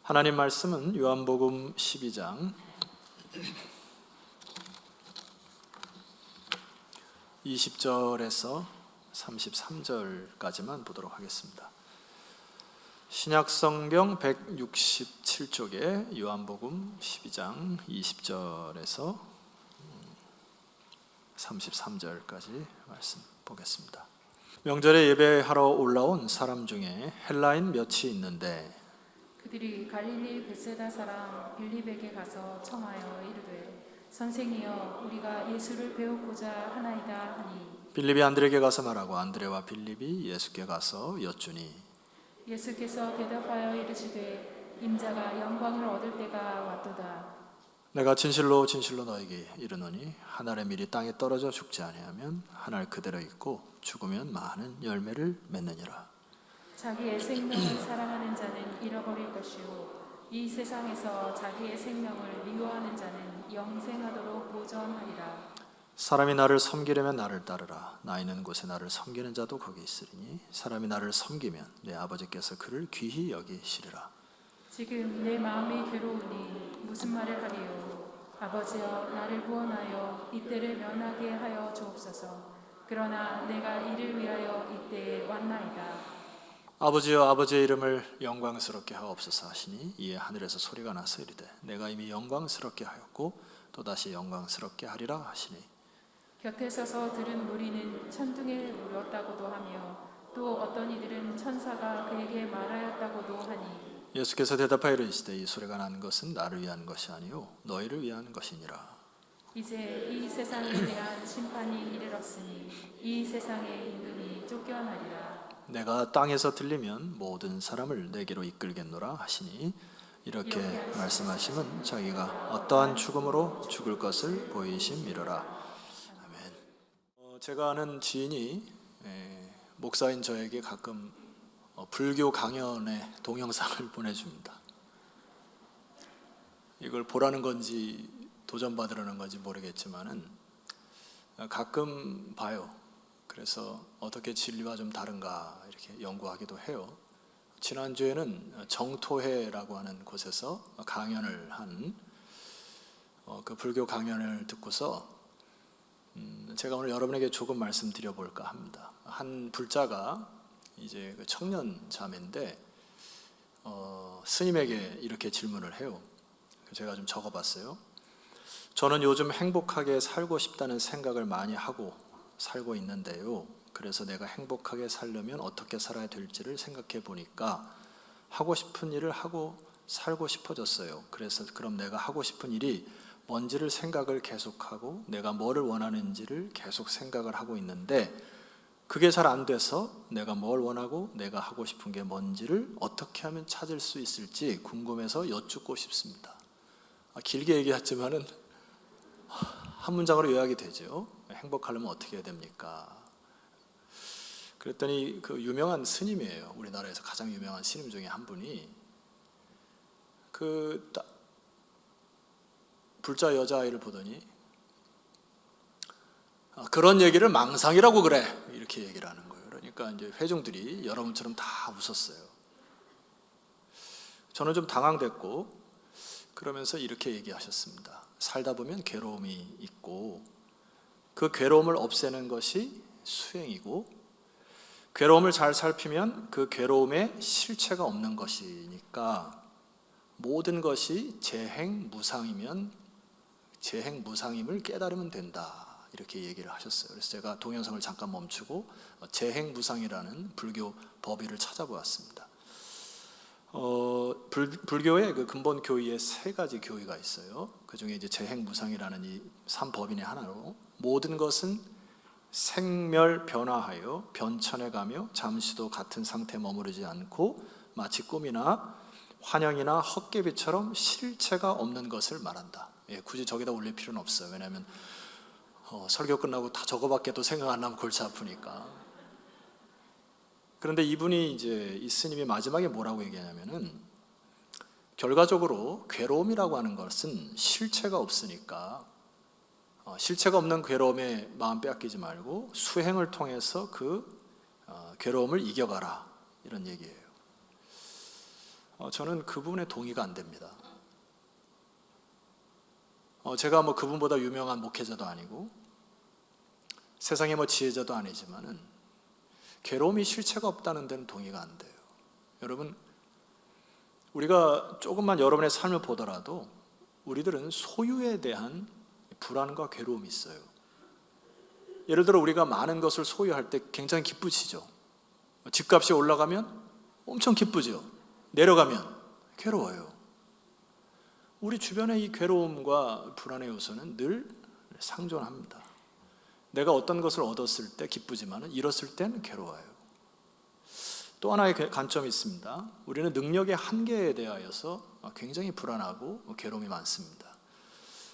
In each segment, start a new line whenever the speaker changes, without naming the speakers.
하나님 말씀은 요한복음 12장 20절에서 33절까지만 보도록 하겠습니다. 신약성경 167쪽에 요한복음 12장 20절에서 33절까지 말씀 보겠습니다. 명절에 예배하러 올라온 사람 중에 헬라인 몇이 있는데
그들이 갈릴리 벳세다 사람 빌립에게 가서 청하여 이르되 선생이여 우리가 예수를 배우고자 하나이다 하니
빌립이 안드레에게 가서 말하고 안드레와 빌립이 예수께 가서 여쭈니
예수께서 대답하여 이르시되 인자가 영광을 얻을 때가 왔도다.
내가 진실로 진실로 너에게 이르노니 한 알의 밀이 땅에 떨어져 죽지 아니하면 한 알 그대로 있고 죽으면 많은 열매를 맺느니라.
자기의 생명을 사랑하는 자는 잃어버릴 것이요 이 세상에서 자기의 생명을 미워하는 자는 영생하도록 보전하리라.
사람이 나를 섬기려면 나를 따르라. 나 있는 곳에 나를 섬기는 자도 거기 있으리니 사람이 나를 섬기면 내 아버지께서 그를 귀히 여기시리라.
지금 내 마음이 괴로우니 무슨 말을 하리요. 아버지여 나를 구원하여 이때를 면하게 하여 주옵소서. 그러나 내가 이를 위하여 이때에 왔나이다.
아버지여 아버지의 이름을 영광스럽게 하옵소서 하시니 이에 하늘에서 소리가 나서 이르되 내가 이미 영광스럽게 하였고 또다시 영광스럽게 하리라 하시니
곁에 서서 들은 무리는 천둥에 울었다고도 하며 또 어떤 이들은 천사가 그에게 말하였다고도 하니
예수께서 대답하여 이르시되 이 소리가 난 것은 나를 위한 것이 아니요 너희를 위한 것이니라.
이제 이 세상에 대한 심판이 이르렀으니 이 세상의 임금이 쫓겨나리라.
내가 땅에서 들리면 모든 사람을 내게로 이끌겠노라 하시니 이렇게 말씀하시면 자기가 어떠한 죽음으로 죽을 것을 보이심이로라. 아멘. 제가 아는 지인이 목사인 저에게 가끔 불교 강연의 동영상을 보내줍니다. 이걸 보라는 건지 도전받으라는 건지 모르겠지만은 가끔 봐요. 그래서 어떻게 진리와 좀 다른가 이렇게 연구하기도 해요. 지난주에는 정토회라고 하는 곳에서 강연을 한 그 불교 강연을 듣고서 제가 오늘 여러분에게 조금 말씀드려볼까 합니다. 한 불자가 이제 그 청년 자매인데 스님에게 이렇게 질문을 해요. 제가 좀 적어봤어요. 저는 요즘 행복하게 살고 싶다는 생각을 많이 하고 살고 있는데요. 그래서 내가 행복하게 살려면 어떻게 살아야 될지를 생각해 보니까 하고 싶은 일을 하고 살고 싶어졌어요. 그래서 그럼 내가 하고 싶은 일이 뭔지를 생각을 계속하고 내가 뭐를 원하는지를 계속 생각을 하고 있는데 그게 잘 안 돼서 내가 뭘 원하고 내가 하고 싶은 게 뭔지를 어떻게 하면 찾을 수 있을지 궁금해서 여쭙고 싶습니다. 길게 얘기했지만은 한 문장으로 요약이 되죠. 행복하려면 어떻게 해야 됩니까? 그랬더니 그 유명한 스님이에요. 우리나라에서 가장 유명한 스님 중에 한 분이 그 불자 여자아이를 보더니 그런 얘기를 망상이라고 그래 이렇게 얘기를 하는 거예요. 그러니까 이제 회중들이 여러분처럼 다 웃었어요. 저는 좀 당황됐고 그러면서 이렇게 얘기하셨습니다. 살다 보면 괴로움이 있고 그 괴로움을 없애는 것이 수행이고 괴로움을 잘 살피면 그 괴로움에 실체가 없는 것이니까 모든 것이 재행무상이면 재행무상임을 깨달으면 된다 이렇게 얘기를 하셨어요. 그래서 제가 동영상을 잠깐 멈추고 재행무상이라는 불교 법의를 찾아보았습니다. 불교의 그 근본 교의에 세 가지 교의가 있어요. 그 중에 이제 재행무상이라는 이 3법인의 하나로 모든 것은 생멸 변화하여 변천해가며 잠시도 같은 상태에 머무르지 않고 마치 꿈이나 환영이나 헛개비처럼 실체가 없는 것을 말한다. 굳이 저기다 올릴 필요는 없어요. 왜냐하면 설교 끝나고 다 저거밖에 또 생각 안 나면 골치 아프니까. 그런데 이분이 이제 이 스님이 마지막에 뭐라고 얘기하냐면은 결과적으로 괴로움이라고 하는 것은 실체가 없으니까 실체가 없는 괴로움에 마음 빼앗기지 말고 수행을 통해서 그 괴로움을 이겨가라 이런 얘기예요. 저는 그 부분에 동의가 안 됩니다. 제가 뭐 그분보다 유명한 목회자도 아니고 세상의 뭐 지혜자도 아니지만은 괴로움이 실체가 없다는 데는 동의가 안 돼요. 여러분, 우리가 조금만 여러분의 삶을 보더라도 우리들은 소유에 대한 불안과 괴로움이 있어요. 예를 들어 우리가 많은 것을 소유할 때 굉장히 기쁘시죠. 집값이 올라가면 엄청 기쁘죠. 내려가면 괴로워요. 우리 주변의 이 괴로움과 불안의 요소는 늘 상존합니다. 내가 어떤 것을 얻었을 때 기쁘지만 잃었을 때는 괴로워요. 또 하나의 관점이 있습니다. 우리는 능력의 한계에 대하여서 굉장히 불안하고 괴로움이 많습니다.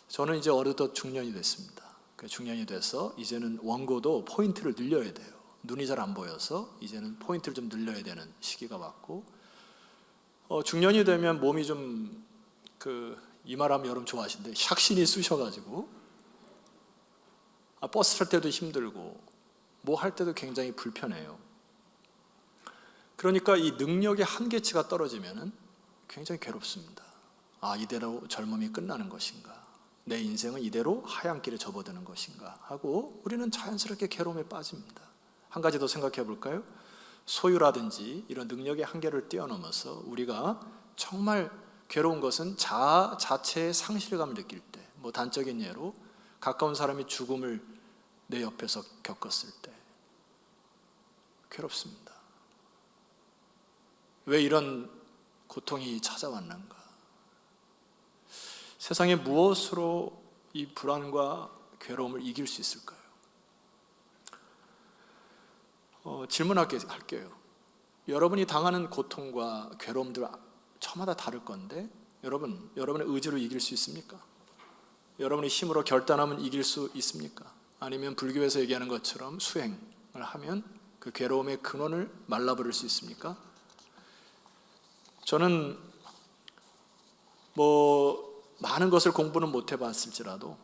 저는 이제 어느덧 중년이 됐습니다. 중년이 돼서 이제는 원고도 포인트를 늘려야 돼요. 눈이 잘 안 보여서 이제는 포인트를 좀 늘려야 되는 시기가 왔고, 중년이 되면 몸이 좀 이 말하면 여러분 좋아하시는데 샥신이 쑤셔가지고 버스 탈 때도 힘들고 뭐 할 때도 굉장히 불편해요. 그러니까 이 능력의 한계치가 떨어지면 굉장히 괴롭습니다. 이대로 젊음이 끝나는 것인가, 내 인생은 이대로 하얀 길에 접어드는 것인가 하고 우리는 자연스럽게 괴로움에 빠집니다. 한 가지 더 생각해 볼까요? 소유라든지 이런 능력의 한계를 뛰어넘어서 우리가 정말 괴로운 것은 자아 자체의 상실감을 느낄 때, 뭐 단적인 예로 가까운 사람이 죽음을 내 옆에서 겪었을 때 괴롭습니다. 왜 이런 고통이 찾아왔는가? 세상에 무엇으로 이 불안과 괴로움을 이길 수 있을까요? 질문할게요. 여러분이 당하는 고통과 괴로움들 저마다 다를 건데 여러분의 의지로 이길 수 있습니까? 여러분의 힘으로 결단하면 이길 수 있습니까? 아니면 불교에서 얘기하는 것처럼 수행을 하면 그 괴로움의 근원을 말라버릴 수 있습니까? 저는 많은 것을 공부는 못 해봤을지라도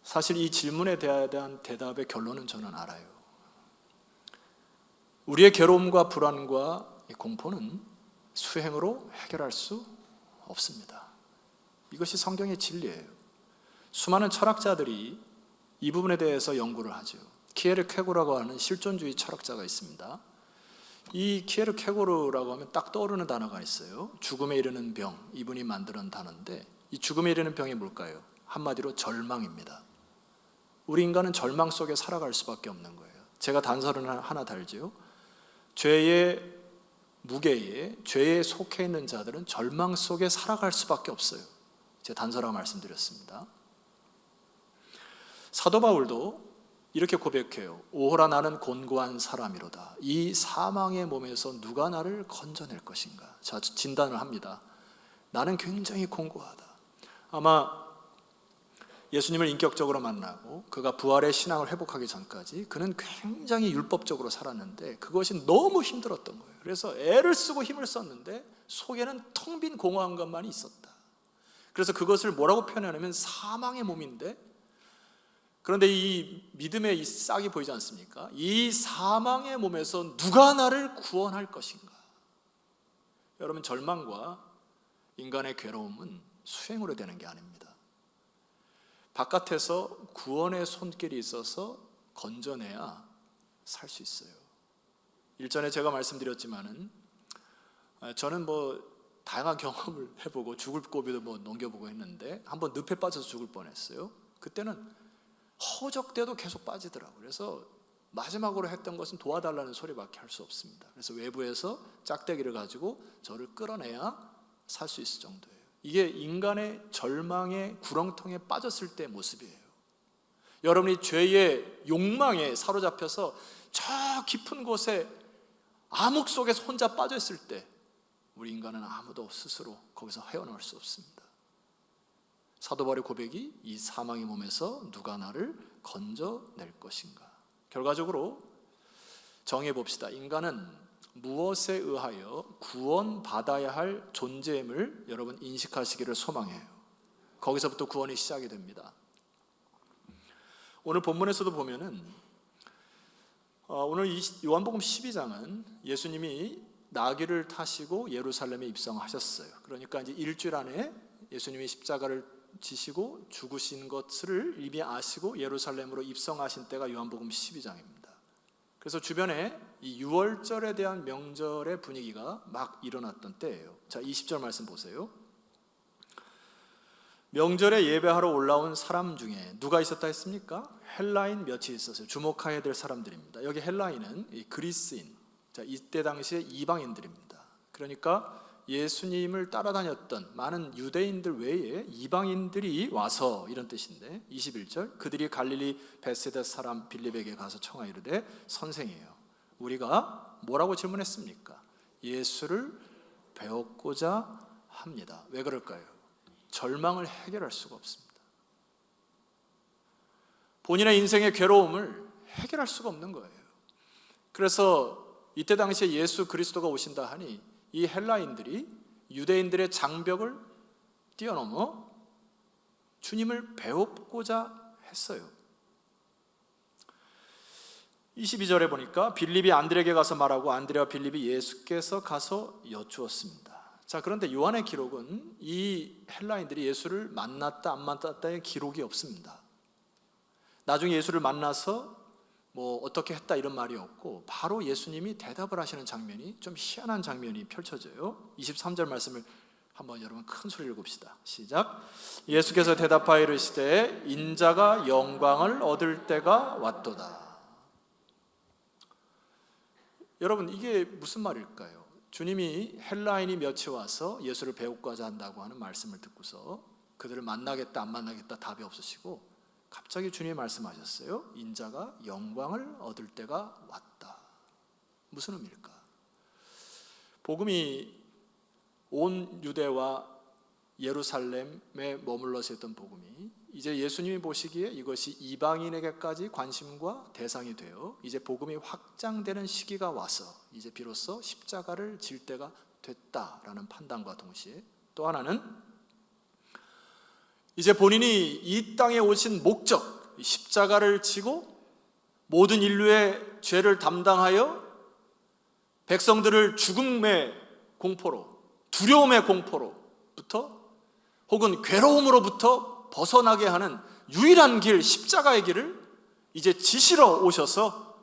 사실 이 질문에 대한 대답의 결론은 저는 알아요. 우리의 괴로움과 불안과 공포는 수행으로 해결할 수 없습니다. 이것이 성경의 진리예요. 수많은 철학자들이 이 부분에 대해서 연구를 하죠. 키에르케고르라고 하는 실존주의 철학자가 있습니다. 이 키에르케고르라고 하면 딱 떠오르는 단어가 있어요. 죽음에 이르는 병, 이분이 만드는 단어인데 이 죽음에 이르는 병이 뭘까요? 한마디로 절망입니다. 우리 인간은 절망 속에 살아갈 수밖에 없는 거예요. 제가 단서를 하나 달지요. 죄의 무게에 죄에 속해 있는 자들은 절망 속에 살아갈 수밖에 없어요. 제가 단서라고 말씀드렸습니다. 사도 바울도 이렇게 고백해요. 오호라 나는 곤고한 사람이로다. 이 사망의 몸에서 누가 나를 건져낼 것인가? 자, 진단을 합니다. 나는 굉장히 공고하다. 아마 예수님을 인격적으로 만나고 그가 부활의 신앙을 회복하기 전까지 그는 굉장히 율법적으로 살았는데 그것이 너무 힘들었던 거예요. 그래서 애를 쓰고 힘을 썼는데 속에는 텅 빈 공허한 것만이 있었다. 그래서 그것을 뭐라고 표현하냐면 사망의 몸인데, 그런데 이 믿음의 이 싹이 보이지 않습니까? 이 사망의 몸에서 누가 나를 구원할 것인가? 여러분, 절망과 인간의 괴로움은 수행으로 되는 게 아닙니다. 바깥에서 구원의 손길이 있어서 건져내야 살 수 있어요. 일전에 제가 말씀드렸지만은 저는 다양한 경험을 해보고 죽을 고비도 넘겨보고 했는데 한번 늪에 빠져서 죽을 뻔했어요. 그때는 허우적대도 계속 빠지더라고요. 그래서 마지막으로 했던 것은 도와달라는 소리밖에 할 수 없습니다. 그래서 외부에서 짝대기를 가지고 저를 끌어내야 살 수 있을 정도예요. 이게 인간의 절망의 구렁텅이에 빠졌을 때의 모습이에요. 여러분이 죄의 욕망에 사로잡혀서 저 깊은 곳에 암흑 속에서 혼자 빠져있을 때 우리 인간은 아무도 스스로 거기서 헤어나올 수 없습니다. 사도 바울의 고백이 이 사망의 몸에서 누가 나를 건져낼 것인가? 결과적으로 정해 봅시다. 인간은 무엇에 의하여 구원받아야 할 존재임을 여러분 인식하시기를 소망해요. 거기서부터 구원이 시작이 됩니다. 오늘 본문에서도 보면은 오늘 요한복음 12장은 예수님이 나귀를 타시고 예루살렘에 입성하셨어요. 그러니까 이제 일주일 안에 예수님이 십자가를 지시고 죽으신 것을 이미 아시고 예루살렘으로 입성하신 때가 요한복음 12장입니다. 그래서 주변에 이 유월절에 대한 명절의 분위기가 막 일어났던 때예요. 자, 20절 말씀 보세요. 명절에 예배하러 올라온 사람 중에 누가 있었다 했습니까? 헬라인 몇이 있었어요. 주목해야 될 사람들입니다. 여기 헬라인은 이 그리스인, 자, 이때 당시에 이방인들입니다. 그러니까 예수님을 따라다녔던 많은 유대인들 외에 이방인들이 와서, 이런 뜻인데 21절, 그들이 갈릴리 베세다 사람 빌립에게 가서 청하 이르되 선생이에요, 우리가 뭐라고 질문했습니까? 예수를 배웠고자 합니다. 왜 그럴까요? 절망을 해결할 수가 없습니다. 본인의 인생의 괴로움을 해결할 수가 없는 거예요. 그래서 이때 당시에 예수 그리스도가 오신다 하니 이 헬라인들이 유대인들의 장벽을 뛰어넘어 주님을 배우고자 했어요. 22절에 보니까 빌립이 안드레에게 가서 말하고 안드레와 빌립이 예수께서 가서 여쭈었습니다. 자, 그런데 요한의 기록은 이 헬라인들이 예수를 만났다 안 만났다의 기록이 없습니다. 나중에 예수를 만나서 뭐 어떻게 했다 이런 말이 없고 바로 예수님이 대답을 하시는 장면이 좀 희한한 장면이 펼쳐져요. 23절 말씀을 한번 여러분 큰 소리로 읽읍시다. 시작. 예수께서 대답하여 이르시되 인자가 영광을 얻을 때가 왔도다. 여러분, 이게 무슨 말일까요? 주님이 헬라인이 몇이 와서 예수를 배우고자 한다고 하는 말씀을 듣고서 그들을 만나겠다 안 만나겠다 답이 없으시고 갑자기 주님이 말씀하셨어요. 인자가 영광을 얻을 때가 왔다. 무슨 의미일까? 복음이 온 유대와 예루살렘에 머물러서 했던 복음이 이제 예수님이 보시기에 이것이 이방인에게까지 관심과 대상이 되어 이제 복음이 확장되는 시기가 와서 이제 비로소 십자가를 질 때가 됐다라는 판단과 동시에 또 하나는 이제 본인이 이 땅에 오신 목적, 십자가를 지고 모든 인류의 죄를 담당하여 백성들을 죽음의 공포로, 두려움의 공포로부터 혹은 괴로움으로부터 벗어나게 하는 유일한 길, 십자가의 길을 이제 지시러 오셔서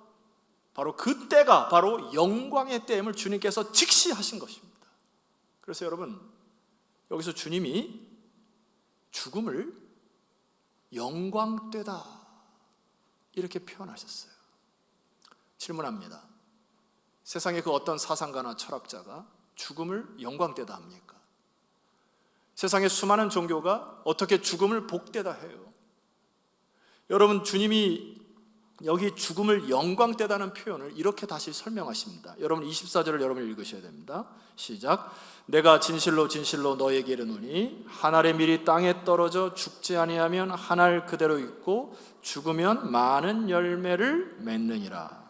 바로 그 때가 바로 영광의 때임을 주님께서 직시하신 것입니다. 그래서 여러분, 여기서 주님이 죽음을 영광되다 이렇게 표현하셨어요. 질문합니다. 세상의 그 어떤 사상가나 철학자가 죽음을 영광되다 합니까? 세상의 수많은 종교가 어떻게 죽음을 복되다 해요? 여러분, 주님이 여기 죽음을 영광되다는 표현을 이렇게 다시 설명하십니다. 여러분 24절을 여러분 읽으셔야 됩니다. 시작. 내가 진실로 진실로 너에게 이르노니 한 알의 밀이 땅에 떨어져 죽지 아니하면 한 알 그대로 있고 죽으면 많은 열매를 맺느니라.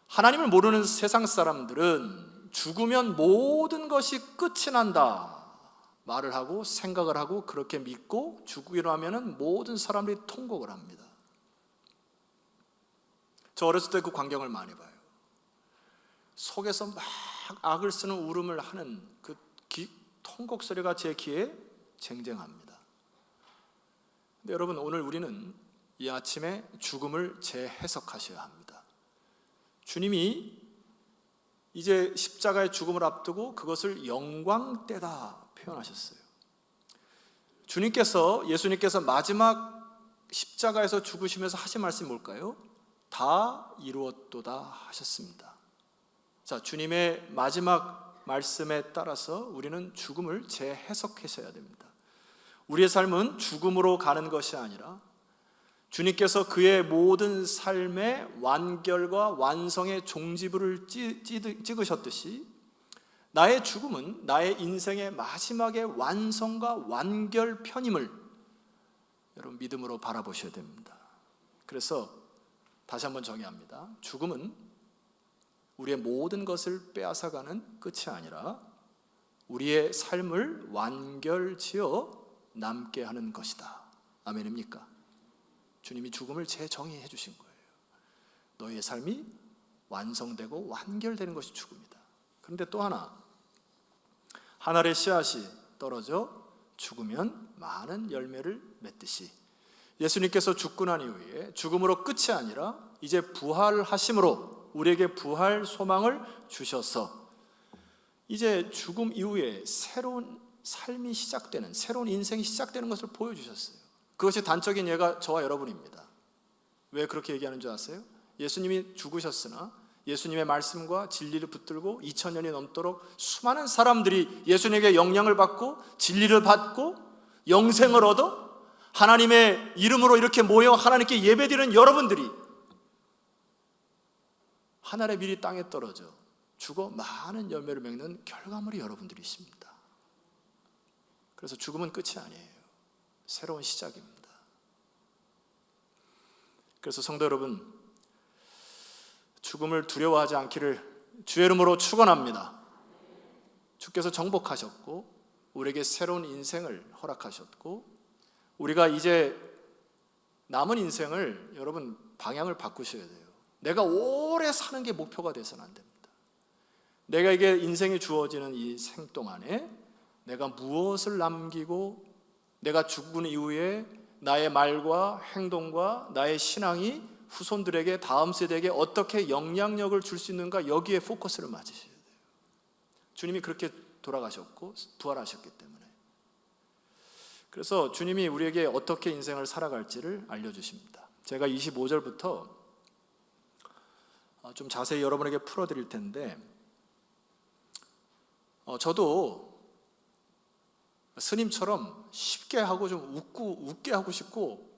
하나님을 모르는 세상 사람들은 죽으면 모든 것이 끝이 난다 말을 하고 생각을 하고 그렇게 믿고 죽기로 하면 모든 사람들이 통곡을 합니다. 저 어렸을 때 그 광경을 많이 봐요. 속에서 막 악을 쓰는 울음을 하는 그 통곡 소리가 제 귀에 쟁쟁합니다. 근데 여러분, 오늘 우리는 이 아침에 죽음을 재해석하셔야 합니다. 주님이 이제 십자가의 죽음을 앞두고 그것을 영광때다 표현하셨어요. 예수님께서 마지막 십자가에서 죽으시면서 하신 말씀이 뭘까요? 다 이루었도다 하셨습니다. 자, 주님의 마지막 말씀에 따라서 우리는 죽음을 재해석하셔야 됩니다. 우리의 삶은 죽음으로 가는 것이 아니라 주님께서 그의 모든 삶의 완결과 완성의 종지부를 찍으셨듯이 나의 죽음은 나의 인생의 마지막의 완성과 완결편임을 여러분 믿음으로 바라보셔야 됩니다. 그래서 다시 한번 정의합니다. 죽음은 우리의 모든 것을 빼앗아가는 끝이 아니라 우리의 삶을 완결지어 남게 하는 것이다. 아멘입니까? 주님이 죽음을 재정의해 주신 거예요. 너희의 삶이 완성되고 완결되는 것이 죽음이다. 그런데 또 한 알의 씨앗이 떨어져 죽으면 많은 열매를 맺듯이 예수님께서 죽고 난 이후에 죽음으로 끝이 아니라 이제 부활하심으로 우리에게 부활 소망을 주셔서 이제 죽음 이후에 새로운 삶이 시작되는, 새로운 인생이 시작되는 것을 보여주셨어요. 그것이 단적인 예가 저와 여러분입니다. 왜 그렇게 얘기하는 줄 아세요? 예수님이 죽으셨으나 예수님의 말씀과 진리를 붙들고 2000년이 넘도록 수많은 사람들이 예수님에게 영향을 받고 진리를 받고 영생을 얻어 하나님의 이름으로 이렇게 모여 하나님께 예배드리는 여러분들이 하늘의 밀이 땅에 떨어져 죽어 많은 열매를 맺는 결과물이 여러분들이십니다. 그래서 죽음은 끝이 아니에요. 새로운 시작입니다. 그래서 성도 여러분, 죽음을 두려워하지 않기를 주의 이름으로 축원합니다. 주께서 정복하셨고 우리에게 새로운 인생을 허락하셨고 우리가 이제 남은 인생을 여러분 방향을 바꾸셔야 돼요. 내가 오래 사는 게 목표가 돼서는 안 됩니다. 내가 이게 인생이 주어지는 이 생 동안에 내가 무엇을 남기고 내가 죽은 이후에 나의 말과 행동과 나의 신앙이 후손들에게 다음 세대에게 어떻게 영향력을 줄 수 있는가 여기에 포커스를 맞추셔야 돼요. 주님이 그렇게 돌아가셨고 부활하셨기 때문에. 그래서 주님이 우리에게 어떻게 인생을 살아갈지를 알려주십니다. 제가 25절부터 좀 자세히 여러분에게 풀어드릴 텐데 저도 스님처럼 쉽게 하고 좀 웃게 하고 싶고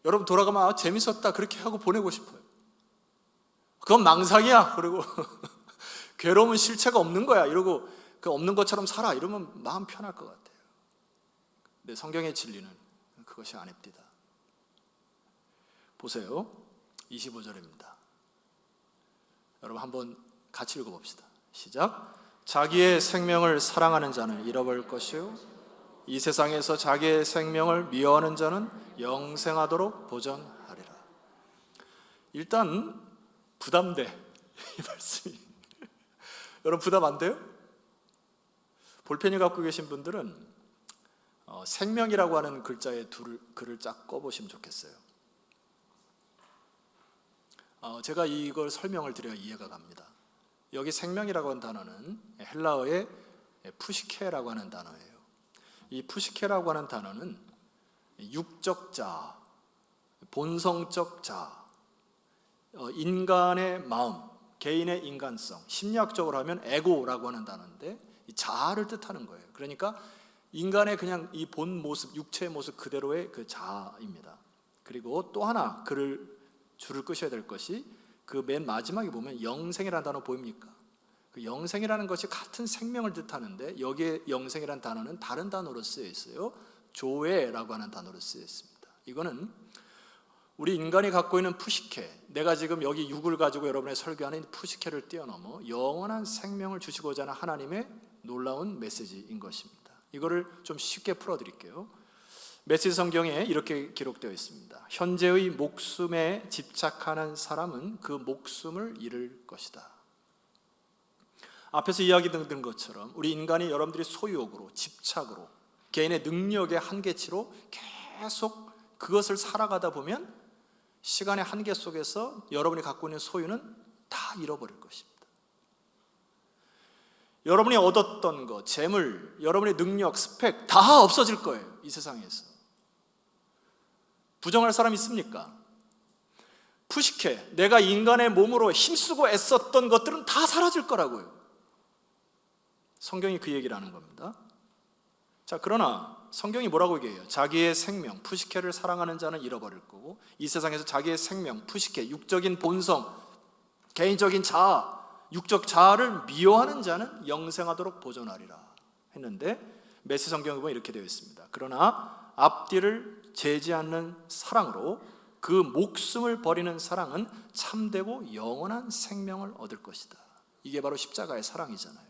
여러분 돌아가면 재밌었다 그렇게 하고 보내고 싶어요. 그건 망상이야 그리고 괴로움은 실체가 없는 거야 이러고 그 없는 것처럼 살아 이러면 마음 편할 것 같아요. 근데 성경의 진리는 그것이 아닙니다. 보세요. 25절입니다. 여러분 한번 같이 읽어봅시다. 시작. 자기의 생명을 사랑하는 자는 잃어버릴 것이요 이 세상에서 자기의 생명을 미워하는 자는 영생하도록 보전하리라. 일단 부담돼 이 말씀이. 여러분 부담 안 돼요? 볼펜을 갖고 계신 분들은 생명이라고 하는 글자에 글을 쫙 꺼보시면 좋겠어요. 제가 이걸 설명을 드려야 이해가 갑니다. 여기 생명이라고 하는 단어는 헬라어의 푸시케라고 하는 단어예요. 이 푸시케라고 하는 단어는 육적 자, 본성적 자, 인간의 마음, 개인의 인간성, 심리학적으로 하면 에고라고 하는 단어인데 이 자아를 뜻하는 거예요. 그러니까 인간의 그냥 이 본 모습, 육체의 모습 그대로의 그 자아입니다. 그리고 또 하나 줄을 끄셔야 될 것이 그 맨 마지막에 보면 영생이라는 단어 보입니까? 그 영생이라는 것이 같은 생명을 뜻하는데 여기에 영생이라는 단어는 다른 단어로 쓰여 있어요. 조회라고 하는 단어로 쓰여 있습니다. 이거는 우리 인간이 갖고 있는 푸시케, 내가 지금 여기 육을 가지고 여러분의 설교하는 푸시케를 뛰어넘어 영원한 생명을 주시고자 하는 하나님의 놀라운 메시지인 것입니다. 이거를 좀 쉽게 풀어드릴게요. 메시지 성경에 이렇게 기록되어 있습니다. 현재의 목숨에 집착하는 사람은 그 목숨을 잃을 것이다. 앞에서 이야기 든 것처럼 우리 인간이 여러분들이 소유욕으로, 집착으로, 개인의 능력의 한계치로 계속 그것을 살아가다 보면 시간의 한계 속에서 여러분이 갖고 있는 소유는 다 잃어버릴 것입니다. 여러분이 얻었던 것, 재물, 여러분의 능력, 스펙 다 없어질 거예요. 이 세상에서. 부정할 사람 있습니까? 푸시케, 내가 인간의 몸으로 힘쓰고 애썼던 것들은 다 사라질 거라고요. 성경이 그 얘기를 하는 겁니다. 자, 그러나 성경이 뭐라고 얘기해요? 자기의 생명, 푸시케를 사랑하는 자는 잃어버릴 거고 이 세상에서 자기의 생명, 푸시케, 육적인 본성, 개인적인 자아, 육적 자아를 미워하는 자는 영생하도록 보존하리라 했는데 메시 성경에 보면 이렇게 되어 있습니다. 그러나 앞뒤를 재지 않는 사랑으로 그 목숨을 버리는 사랑은 참되고 영원한 생명을 얻을 것이다. 이게 바로 십자가의 사랑이잖아요.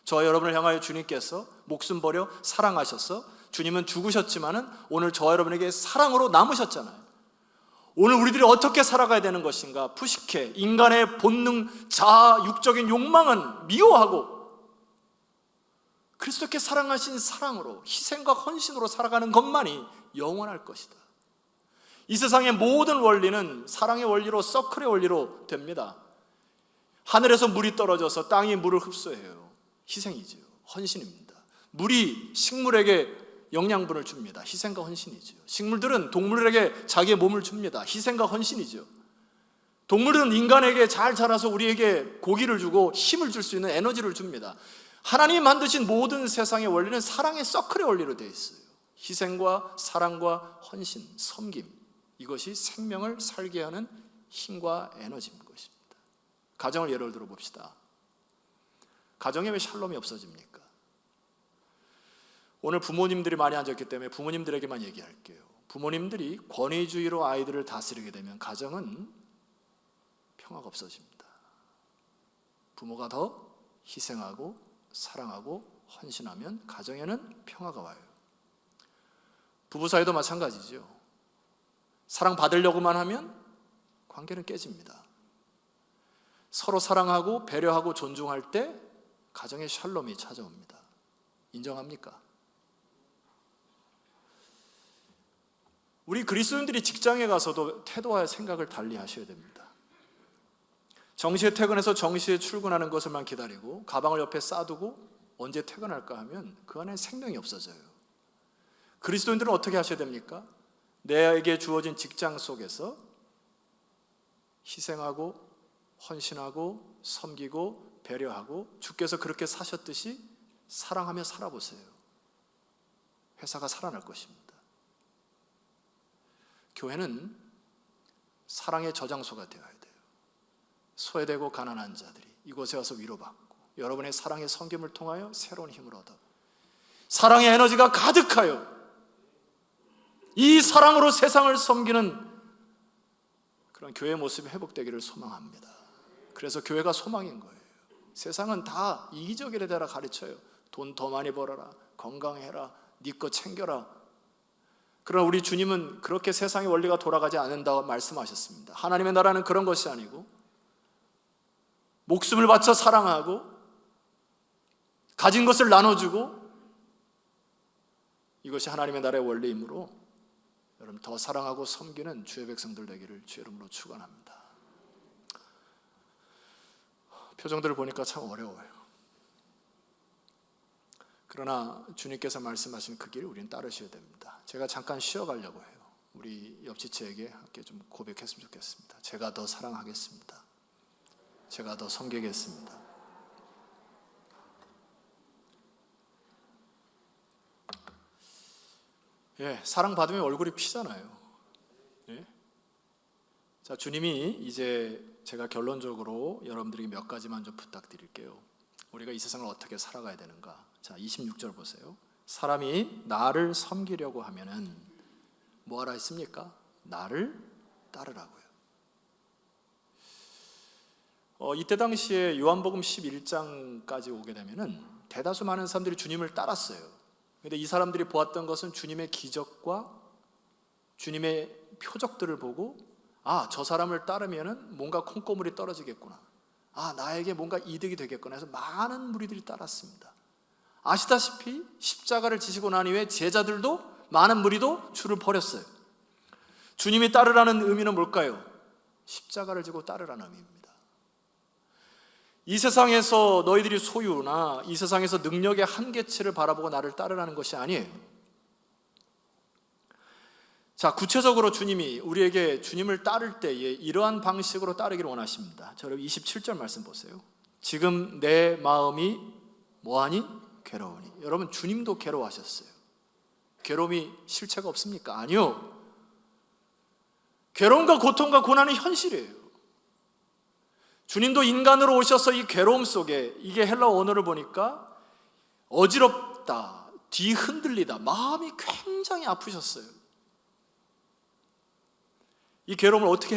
저와 여러분을 향하여 주님께서 목숨 버려 사랑하셔서 주님은 죽으셨지만은 오늘 저와 여러분에게 사랑으로 남으셨잖아요. 오늘 우리들이 어떻게 살아가야 되는 것인가? 푸시케, 인간의 본능, 자아, 육적인 욕망은 미워하고 그리스도께 사랑하신 사랑으로, 희생과 헌신으로 살아가는 것만이 영원할 것이다. 이 세상의 모든 원리는 사랑의 원리로, 서클의 원리로 됩니다. 하늘에서 물이 떨어져서 땅이 물을 흡수해요. 희생이지요. 헌신입니다. 물이 식물에게 영양분을 줍니다. 희생과 헌신이지요. 식물들은 동물에게 자기의 몸을 줍니다. 희생과 헌신이지요. 동물은 인간에게 잘 자라서 우리에게 고기를 주고 힘을 줄 수 있는 에너지를 줍니다. 하나님이 만드신 모든 세상의 원리는 사랑의 서클의 원리로 되어 있어요. 희생과 사랑과 헌신, 섬김, 이것이 생명을 살게 하는 힘과 에너지인 것입니다. 가정을 예를 들어 봅시다. 가정에 왜 샬롬이 없어집니까? 오늘 부모님들이 많이 앉았기 때문에 부모님들에게만 얘기할게요. 부모님들이 권위주의로 아이들을 다스리게 되면 가정은 평화가 없어집니다. 부모가 더 희생하고 사랑하고 헌신하면 가정에는 평화가 와요. 부부 사이도 마찬가지죠. 사랑받으려고만 하면 관계는 깨집니다. 서로 사랑하고 배려하고 존중할 때 가정의 샬롬이 찾아옵니다. 인정합니까? 우리 그리스도인들이 직장에 가서도 태도와 생각을 달리 하셔야 됩니다. 정시에 퇴근해서 정시에 출근하는 것을만 기다리고 가방을 옆에 싸두고 언제 퇴근할까 하면 그 안에 생명이 없어져요. 그리스도인들은 어떻게 하셔야 됩니까? 내게 주어진 직장 속에서 희생하고 헌신하고 섬기고 배려하고 주께서 그렇게 사셨듯이 사랑하며 살아보세요. 회사가 살아날 것입니다. 교회는 사랑의 저장소가 되어야 돼요. 소외되고 가난한 자들이 이곳에 와서 위로받고 여러분의 사랑의 섬김을 통하여 새로운 힘을 얻어 사랑의 에너지가 가득하여 이 사랑으로 세상을 섬기는 그런 교회의 모습이 회복되기를 소망합니다. 그래서 교회가 소망인 거예요. 세상은 다 이기적이라 대라 가르쳐요. 돈 더 많이 벌어라, 건강해라, 네 거 챙겨라. 그러나 우리 주님은 그렇게 세상의 원리가 돌아가지 않는다고 말씀하셨습니다. 하나님의 나라는 그런 것이 아니고 목숨을 바쳐 사랑하고 가진 것을 나눠주고 이것이 하나님의 나라의 원리이므로 여러분 더 사랑하고 섬기는 주의 백성들 되기를 주의 이름으로 축원합니다. 표정들을 보니까 참 어려워요. 그러나 주님께서 말씀하신 그 길 우리는 따르셔야 됩니다. 제가 잠깐 쉬어가려고 해요. 우리 옆지체에게 함께 좀 고백했으면 좋겠습니다. 제가 더 사랑하겠습니다. 제가 더 섬기겠습니다. 예, 사랑받으면 얼굴이 피잖아요. 예? 자, 주님이 이제 제가 결론적으로 여러분들에게 몇 가지만 좀 부탁드릴게요. 우리가 이 세상을 어떻게 살아가야 되는가? 자, 26절 보세요. 사람이 나를 섬기려고 하면은 뭐 하라 했습니까? 나를 따르라고요. 이때 당시에 요한복음 11장까지 오게 되면은 대다수 많은 사람들이 주님을 따랐어요. 그런데 이 사람들이 보았던 것은 주님의 기적과 주님의 표적들을 보고 아, 저 사람을 따르면은 뭔가 콩고물이 떨어지겠구나. 아, 나에게 뭔가 이득이 되겠구나 해서 많은 무리들이 따랐습니다. 아시다시피 십자가를 지시고 난 이후에 제자들도 많은 무리도 주를 버렸어요. 주님이 따르라는 의미는 뭘까요? 십자가를 지고 따르라는 의미입니다. 이 세상에서 너희들이 소유나 이 세상에서 능력의 한계치를 바라보고 나를 따르라는 것이 아니에요. 자, 구체적으로 주님이 우리에게 주님을 따를 때에 이러한 방식으로 따르기를 원하십니다. 자, 여러분 27절 말씀 보세요. 지금 내 마음이 뭐하니? 괴로우니. 여러분 주님도 괴로워하셨어요. 괴로움이 실체가 없습니까? 아니요. 괴로움과 고통과 고난은 현실이에요. 주님도 인간으로 오셔서 이 괴로움 속에, 이게 헬라어 언어를 보니까 어지럽다, 뒤흔들리다, 마음이 굉장히 아프셨어요. 이 괴로움을 어떻게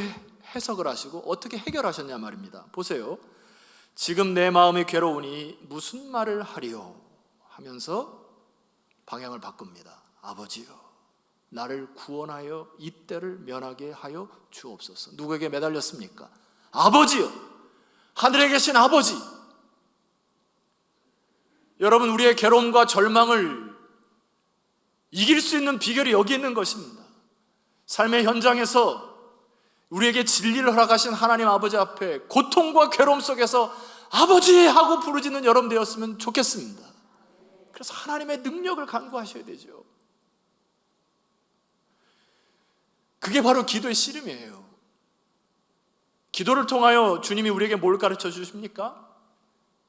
해석을 하시고 어떻게 해결하셨냐 말입니다. 보세요. 지금 내 마음이 괴로우니 무슨 말을 하리요? 하면서 방향을 바꿉니다. 아버지요, 나를 구원하여 이 때를 면하게 하여 주옵소서. 누구에게 매달렸습니까? 아버지요, 하늘에 계신 아버지. 여러분, 우리의 괴로움과 절망을 이길 수 있는 비결이 여기 있는 것입니다. 삶의 현장에서 우리에게 진리를 허락하신 하나님 아버지 앞에 고통과 괴로움 속에서 아버지 하고 부르짖는 여러분 되었으면 좋겠습니다. 그래서 하나님의 능력을 간구하셔야 되죠. 그게 바로 기도의 씨름이에요. 기도를 통하여 주님이 우리에게 뭘 가르쳐 주십니까?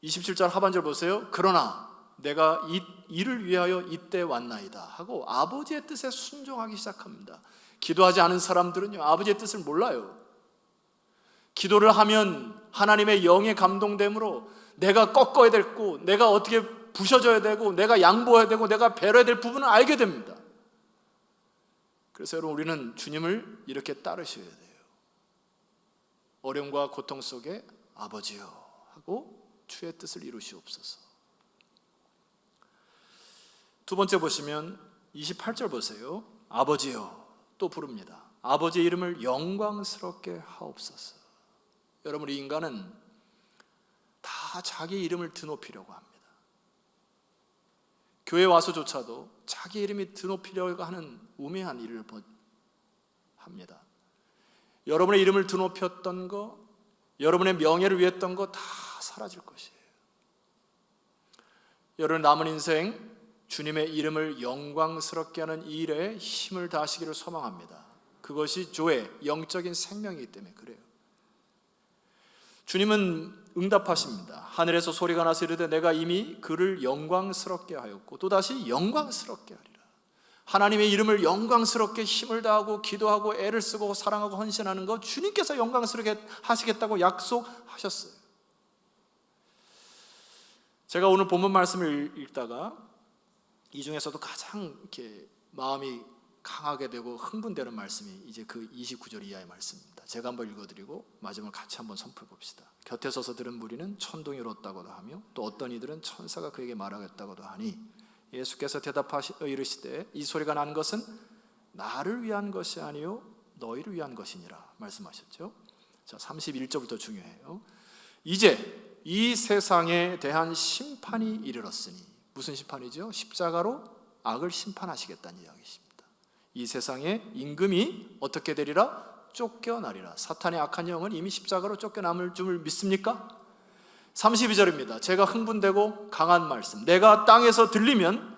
27절 하반절 보세요. 그러나 내가 이를 위하여 이때 왔나이다 하고 아버지의 뜻에 순종하기 시작합니다. 기도하지 않은 사람들은요, 아버지의 뜻을 몰라요. 기도를 하면 하나님의 영에 감동됨으로 내가 꺾어야 되고, 내가 어떻게 부셔져야 되고, 내가 양보해야 되고, 내가 배려해야 될 부분을 알게 됩니다. 그래서 여러분, 우리는 주님을 이렇게 따르셔야 돼요. 어려움과 고통 속에 아버지여 하고 주의 뜻을 이루시옵소서. 두 번째 보시면 28절 보세요. 아버지여 또 부릅니다. 아버지의 이름을 영광스럽게 하옵소서. 여러분, 이 인간은 다 자기 이름을 드높이려고 합니다. 교회 와서조차도 자기 이름이 드높이려고 하는 우매한 일을 합니다. 여러분의 이름을 드높였던 거, 여러분의 명예를 위했던 거 다 사라질 것이에요. 여러분 남은 인생 주님의 이름을 영광스럽게 하는 이 일에 힘을 다하시기를 소망합니다. 그것이 조의 영적인 생명이기 때문에 그래요. 주님은 응답하십니다. 하늘에서 소리가 나서 이르되 내가 이미 그를 영광스럽게 하였고 또다시 영광스럽게 하리라. 하나님의 이름을 영광스럽게 힘을 다하고 기도하고 애를 쓰고 사랑하고 헌신하는 것, 주님께서 영광스럽게 하시겠다고 약속하셨어요. 제가 오늘 본문 말씀을 읽다가 이 중에서도 가장 이렇게 마음이 강하게 되고 흥분되는 말씀이 이제 그 29절 이하의 말씀입니다. 제가 한번 읽어드리고 마지막으로 같이 한번 선포해 봅시다. 곁에 서서 들은 무리는 천둥이 울었다고도 하며 또 어떤 이들은 천사가 그에게 말하겠다고도 하니 예수께서 대답하시어 이르시되 이 소리가 난 것은 나를 위한 것이 아니요 너희를 위한 것이니라 말씀하셨죠. 자, 31절부터 중요해요. 이제 이 세상에 대한 심판이 이르렀으니, 무슨 심판이죠? 십자가로 악을 심판하시겠다는 이야기입니다. 이 세상에 임금이 어떻게 되리라? 쫓겨나리라. 사탄의 악한 영은 이미 십자가로 쫓겨남을 줄 믿습니까? 32절입니다. 제가 흥분되고 강한 말씀, 내가 땅에서 들리면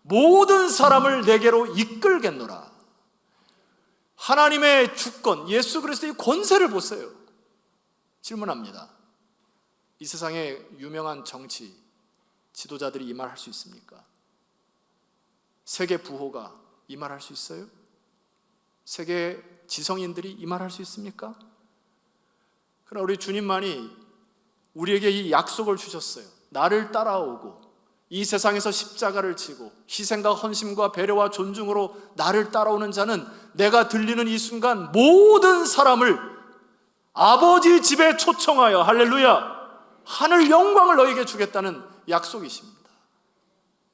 모든 사람을 내게로 이끌겠노라. 하나님의 주권, 예수 그리스도의 권세를 보세요. 질문합니다. 이 세상에 유명한 정치 지도자들이 이 말 할 수 있습니까? 세계 부호가 이 말 할 수 있어요? 세계 지성인들이 이 말 할 수 있습니까? 그러나 우리 주님만이 우리에게 이 약속을 주셨어요. 나를 따라오고 이 세상에서 십자가를 지고 희생과 헌신과 배려와 존중으로 나를 따라오는 자는 내가 들리는 이 순간 모든 사람을 아버지 집에 초청하여, 할렐루야, 하늘 영광을 너에게 주겠다는 약속이십니다.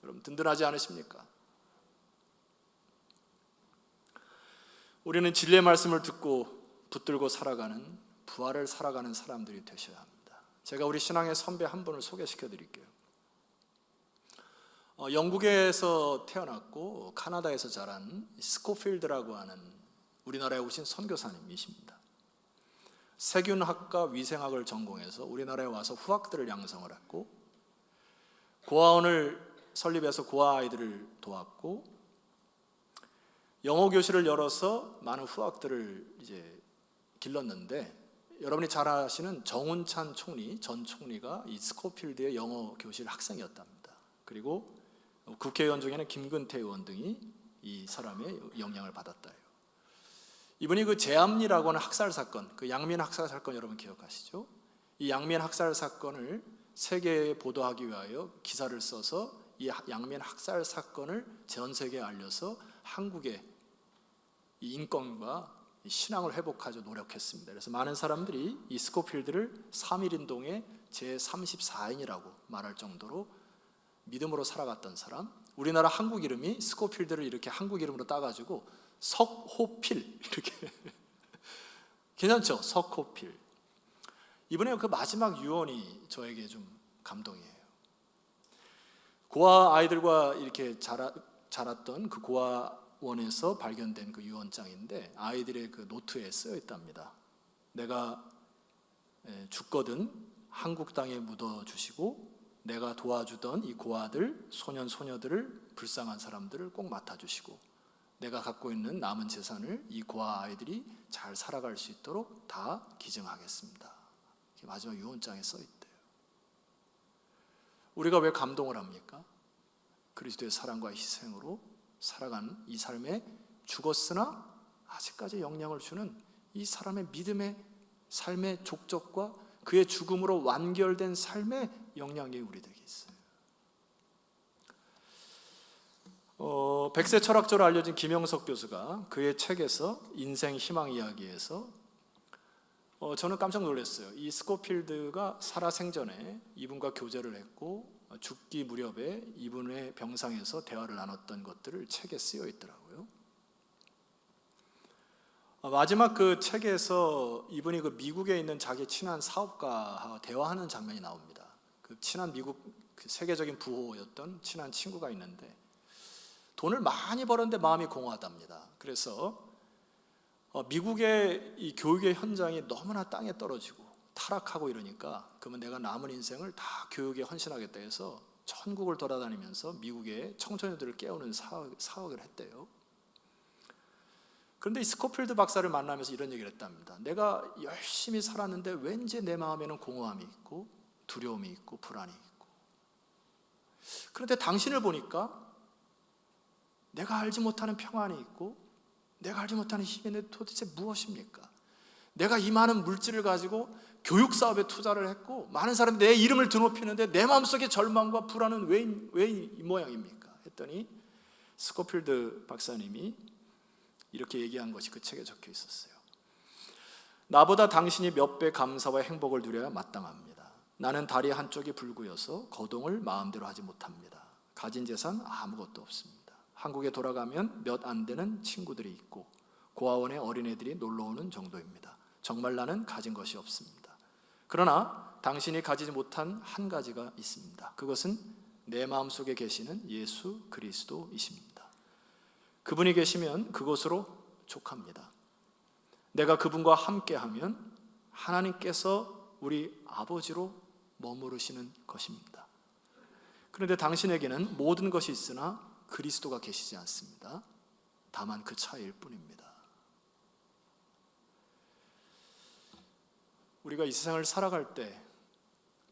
여러분 든든하지 않으십니까? 우리는 진리의 말씀을 듣고 붙들고 살아가는, 부활을 살아가는 사람들이 되셔야 합니다. 제가 우리 신앙의 선배 한 분을 소개시켜 드릴게요. 영국에서 태어났고 카나다에서 자란 스코필드라고 하는 우리나라에 오신 선교사님이십니다. 세균학과 위생학을 전공해서 우리나라에 와서 후학들을 양성을 했고, 고아원을 설립해서 고아 아이들을 도왔고, 영어 교실을 열어서 많은 후학들을 이제 길렀는데, 여러분이 잘 아시는 정운찬 총리, 전 총리가 이 스코필드의 영어 교실 학생이었답니다. 그리고 국회의원 중에는 김근태 의원 등이 이 사람의 영향을 받았다. 이분이 그 제암리라고 하는 학살 사건, 그 양민 학살 사건 여러분 기억하시죠? 이 양민 학살 사건을 세계에 보도하기 위하여 기사를 써서 이 양민 학살 사건을 전 세계에 알려서 한국의 이 인권과 신앙을 회복하려 노력했습니다. 그래서 많은 사람들이 이 스코필드를 3.1운동의 제34인이라고 말할 정도로 믿음으로 살아갔던 사람, 우리나라 한국 이름이 스코필드를 이렇게 한국 이름으로 따가지고 석호필, 이렇게 괜찮죠? 석호필. 이번에 그 마지막 유언이 저에게 좀 감동이에요. 고아 아이들과 이렇게 자랐던 그 고아원에서 발견된 그 유언장인데 아이들의 그 노트에 쓰여 있답니다. 내가 죽거든 한국 땅에 묻어 주시고 내가 도와주던 이 고아들, 소년 소녀들을 불쌍한 사람들을 꼭 맡아 주시고 내가 갖고 있는 남은 재산을 이 고아 아이들이 잘 살아갈 수 있도록 다 기증하겠습니다. 마지막 유언장에 써 있대요. 우리가 왜 감동을 합니까? 그리스도의 사랑과 희생으로 살아가는 이 삶에 죽었으나 아직까지 영향을 주는 이 사람의 믿음의 삶의 족적과 그의 죽음으로 완결된 삶의 영향이 우리들에게 있어요. 백세 철학자로 알려진 김영석 교수가 그의 책에서 인생 희망 이야기에서 저는 깜짝 놀랐어요. 이 스코필드가 살아생전에 이분과 교제를 했고 죽기 무렵에 이분의 병상에서 대화를 나눴던 것들을 책에 쓰여 있더라고요. 마지막 그 책에서 이분이 그 미국에 있는 자기 친한 사업가와 대화하는 장면이 나옵니다. 그 친한 미국 그 세계적인 부호였던 친한 친구가 있는데 돈을 많이 벌었는데 마음이 공허하답니다. 그래서 미국의 이 교육의 현장이 너무나 땅에 떨어지고 타락하고 이러니까 그러면 내가 남은 인생을 다 교육에 헌신하겠다 해서 전국을 돌아다니면서 미국의 청소년들을 깨우는 사역을 했대요. 그런데 이 스코필드 박사를 만나면서 이런 얘기를 했답니다. 내가 열심히 살았는데 왠지 내 마음에는 공허함이 있고 두려움이 있고 불안이 있고, 그런데 당신을 보니까 내가 알지 못하는 평안이 있고 내가 알지 못하는 힘이 도대체 무엇입니까? 내가 이 많은 물질을 가지고 교육 사업에 투자를 했고 많은 사람이 내 이름을 드높이는데 내 마음속의 절망과 불안은 왜 이 모양입니까? 했더니 스코필드 박사님이 이렇게 얘기한 것이 그 책에 적혀 있었어요. 나보다 당신이 몇 배 감사와 행복을 누려야 마땅합니다. 나는 다리 한쪽이 불구여서 거동을 마음대로 하지 못합니다. 가진 재산 아무것도 없습니다. 한국에 돌아가면 몇 안 되는 친구들이 있고 고아원에 어린애들이 놀러오는 정도입니다. 정말 나는 가진 것이 없습니다. 그러나 당신이 가지지 못한 한 가지가 있습니다. 그것은 내 마음속에 계시는 예수 그리스도이십니다. 그분이 계시면 그곳으로 족합니다. 내가 그분과 함께하면 하나님께서 우리 아버지로 머무르시는 것입니다. 그런데 당신에게는 모든 것이 있으나 그리스도가 계시지 않습니다. 다만 그 차이일 뿐입니다. 우리가 이 세상을 살아갈 때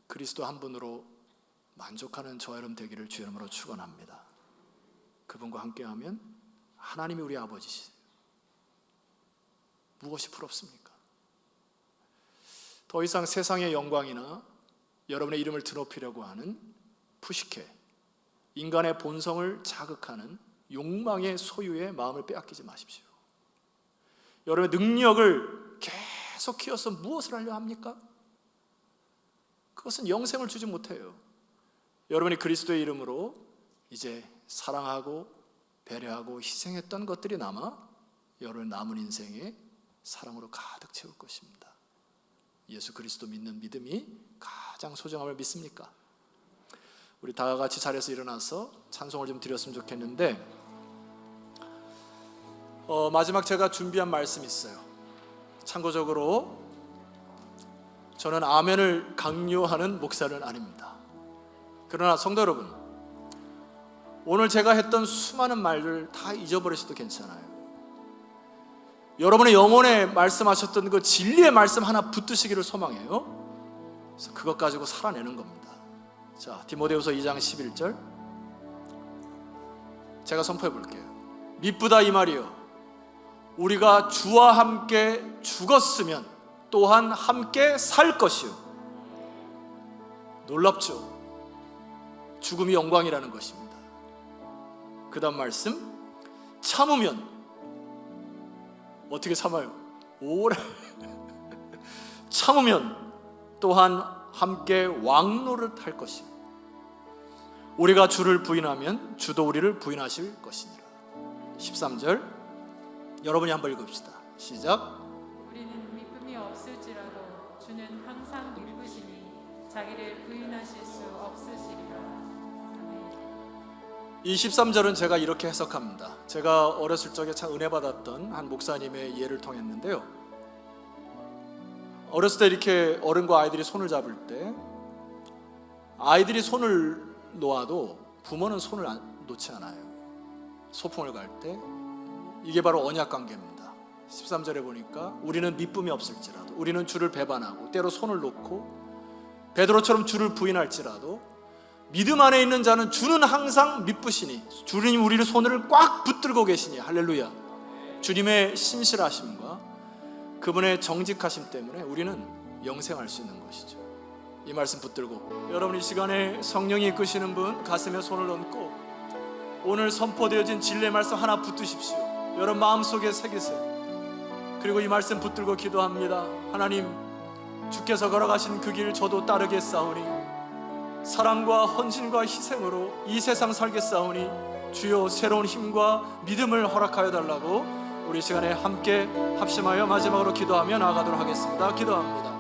그리스도 한 분으로 만족하는 저와 여러분 되기를 주의 이름으로 축원합니다. 그분과 함께하면 하나님이 우리 아버지시세요. 무엇이 부럽습니까? 더 이상 세상의 영광이나 여러분의 이름을 드높이려고 하는 푸시케, 인간의 본성을 자극하는 욕망의 소유의 마음을 빼앗기지 마십시오. 여러분의 능력을 계속 키워서 무엇을 하려 합니까? 그것은 영생을 주지 못해요. 여러분이 그리스도의 이름으로 이제 사랑하고 배려하고 희생했던 것들이 남아 여러분의 남은 인생에 사랑으로 가득 채울 것입니다. 예수 그리스도 믿는 믿음이 가장 소중함을 믿습니까? 우리 다 같이 자리에서 일어나서 찬송을 좀 드렸으면 좋겠는데 마지막 제가 준비한 말씀이 있어요. 참고적으로 저는 아멘을 강요하는 목사는 아닙니다. 그러나 성도 여러분, 오늘 제가 했던 수많은 말들 다 잊어버리셔도 괜찮아요. 여러분의 영혼에 말씀하셨던 그 진리의 말씀 하나 붙드시기를 소망해요. 그래서 그것 가지고 살아내는 겁니다. 자, 디모데후서 2장 11절 제가 선포해 볼게요. 미쁘다 이 말이요, 우리가 주와 함께 죽었으면 또한 함께 살 것이요. 놀랍죠? 죽음이 영광이라는 것입니다. 그 다음 말씀, 참으면 어떻게 참아요? 오래 참으면 또한 함께 왕노릇 할 것이요. 우리가 주를 부인하면 주도 우리를 부인하실 것이니라. 13절 여러분이 한번 읽읍시다. 시작.
우리는 미쁨이 없을지라도 주는 항상 읽으시니 자기를 부인하실 수 없으시리라. 아멘.
이 13절은 제가 이렇게 해석합니다. 제가 어렸을 적에 참 은혜 받았던 한 목사님의 예를 통했는데요. 어렸을 때 이렇게 어른과 아이들이 손을 잡을 때 아이들이 손을 놓아도 부모는 손을 놓지 않아요. 소풍을 갈 때 이게 바로 언약 관계입니다. 13절에 보니까 우리는 미쁨이 없을지라도, 우리는 주를 배반하고 때로 손을 놓고 베드로처럼 주를 부인할지라도 믿음 안에 있는 자는 주는 항상 미쁘시니 주님 우리를 손을 꽉 붙들고 계시니 할렐루야. 주님의 신실하심과 그분의 정직하심 때문에 우리는 영생할 수 있는 것이죠. 이 말씀 붙들고 여러분 이 시간에 성령이 이끄시는 분 가슴에 손을 얹고 오늘 선포되어진 진리의 말씀 하나 붙드십시오. 여러분 마음속에 새기세요. 그리고 이 말씀 붙들고 기도합니다. 하나님, 주께서 걸어가신 그 길 저도 따르겠사오니 사랑과 헌신과 희생으로 이 세상 살겠사오니 주여 새로운 힘과 믿음을 허락하여 달라고 우리 시간에 함께 합심하여 마지막으로 기도하며 나아가도록 하겠습니다. 기도합니다.